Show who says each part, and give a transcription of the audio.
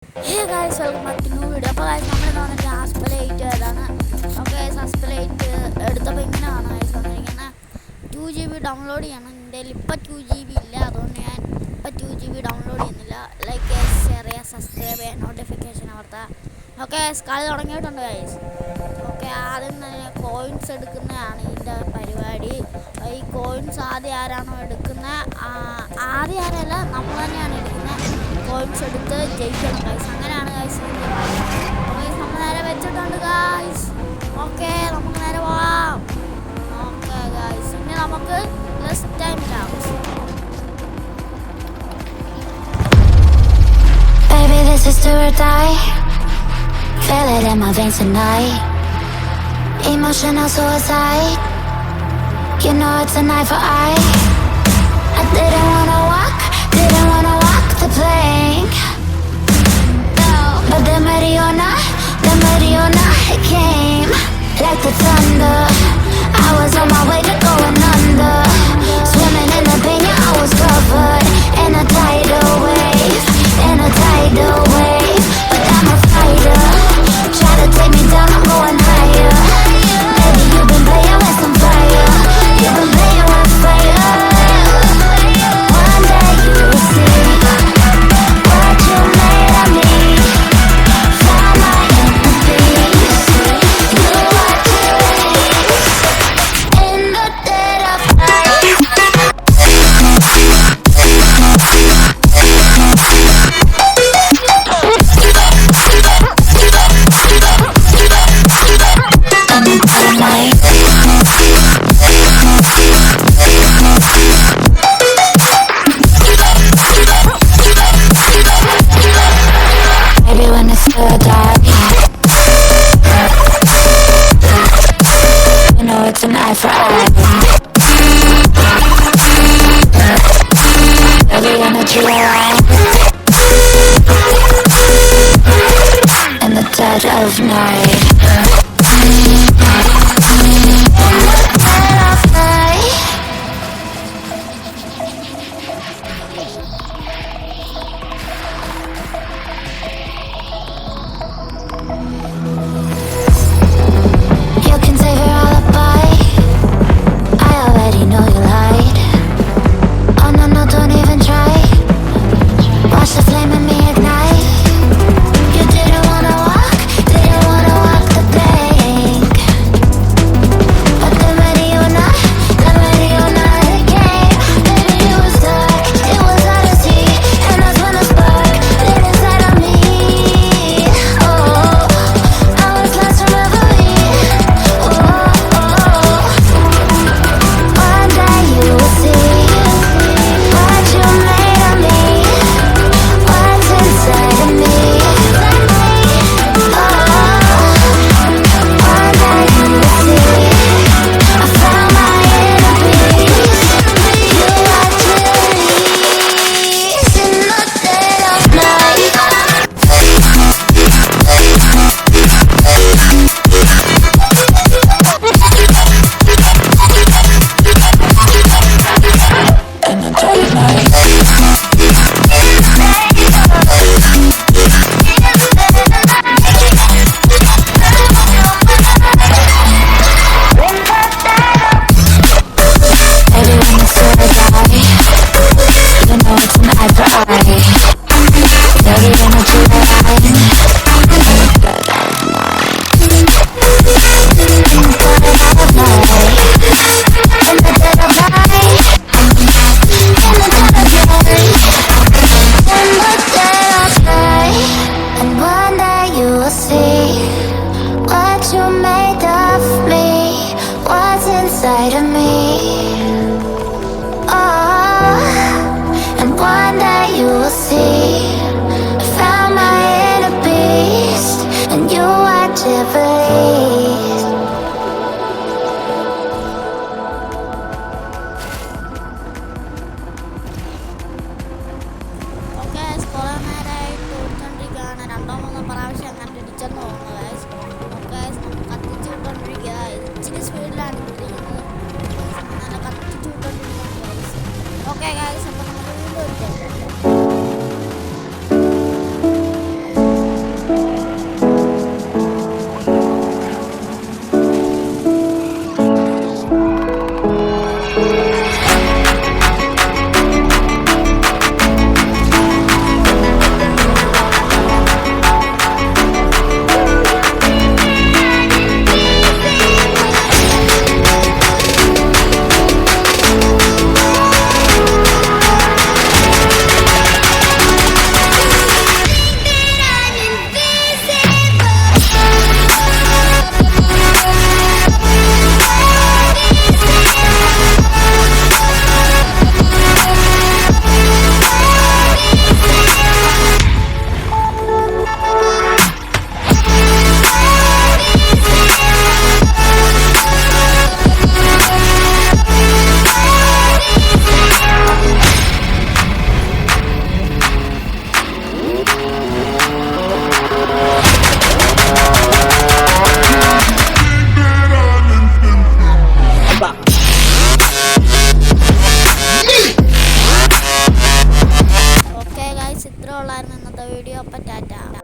Speaker 1: Hey guys, welcome back to new video. അപ്പോൾ guys നമ്മൾ വന്നിട്ട് ആസ്പലൈറ്റ് ഏതാണ്. ഓക്കെ ആസ്പലൈറ്റ് എടുത്തപ്പോൾ ഇങ്ങനെയാണ് guys വന്നിരിക്കുന്നത്. 2 GB ഡൗൺലോഡ് ചെയ്യണം. എൻ്റെ കയ്യിൽ ഇപ്പോൾ 2 GB ഇല്ല, അതുകൊണ്ട് ഞാൻ ഇപ്പോൾ 2 GB ഡൗൺലോഡ് ചെയ്യുന്നില്ല. ലൈക്ക് ഷെയർ ചെയ്യുക, സബ്സ്ക്രൈബ് ചെയ്യുക, നോട്ടിഫിക്കേഷൻ അമർത്തുക. ഓക്കെ കളി തുടങ്ങിയിട്ടുണ്ട് ഗൈസ്. ഓക്കെ ആദ്യം തന്നെ കോയിൻസ് എടുക്കുന്നതാണ് ഇതിൻ്റെ പരിപാടി. ഈ കോയിൻസ് ആദ്യം ആരാണോ എടുക്കുന്നത്, ആദ്യം ആരല്ല നമ്മൾ തന്നെയാണ് എടുക്കുന്നത്. കോയിൻസ് എടുത്ത് ജയിക്കണം ഗൈസ്, അങ്ങനെയാണ് ഗൈസ്. ഓക്കെ നമ്മൾ നേരെ വെച്ചിട്ടുണ്ട് ഗൈസ്. ഓക്കെ നമുക്ക് നേരെ പോവാം. ഓക്കെ ഗൈസ് ഇനി നമുക്ക് less time lapse.
Speaker 2: Baby, this is do or die. Feel it in my veins tonight. Emotional suicide. You know it's an eye for eye. I didn't wanna walk the plank. But the Mariona, it came like the thunder. I was on my way to going under. Swimming in the pain, yeah, I was covered in a tidal wave, But I'm a fighter. Try to take me down, I'm going higher. Baby, you've been playing with some fire. You've been playing with fire. One day you'll see what you made of me. Found my inner peace. You are released in the dead of night. Maybe when it's still dark, you know it's an eye for eye. Every energy around in the dead of night. You can save your alibi. I already know you lied. Oh no, no, don't even try. Watch the flame in me ignite. You didn't wanna walk the plank. But the Mariona, it came. Baby, it was dark, it was odyssey, and that's when the spark lit inside of me. Oh, I was lost in reverie. One day you will see what you made of me, what's inside of me. One day you will see I found my inner peace. You are released in the dead of night. In the dead of night. Baby, when it's still die, you know it's an eye for eye. Dirty energy around in the dead of night. In the dead of night. In the dead of night. In the dead of night. In the dead of night. And one day you will see what you made of me, what's inside of me. Oh, and one day you will see I found my inner beast, and you are released.
Speaker 1: Okay കുറെ നേരമായിട്ട് ഓടിച്ചോണ്ടിരിക്കുകയാണ്. 2-3 പ്രാവശ്യം കണ്ടിടിച്ചെന്ന് തോന്നുന്നു guys. Okay കത്തിച്ച് വിട്ടോണ്ടിരിക്കുക, ഇച്ചിരി സ്പീഡിലാണ് ഇരിക്കുന്നത്. നല്ല കത്തിച്ച് വിട്ടോണ്ടിരിക്കുകയാണ് ഗൈസ്. ഓക്കെ ഗൈസ് അപ്പോൾ നമുക്ക് വീണ്ടും അപ്പം ടാറ്റ.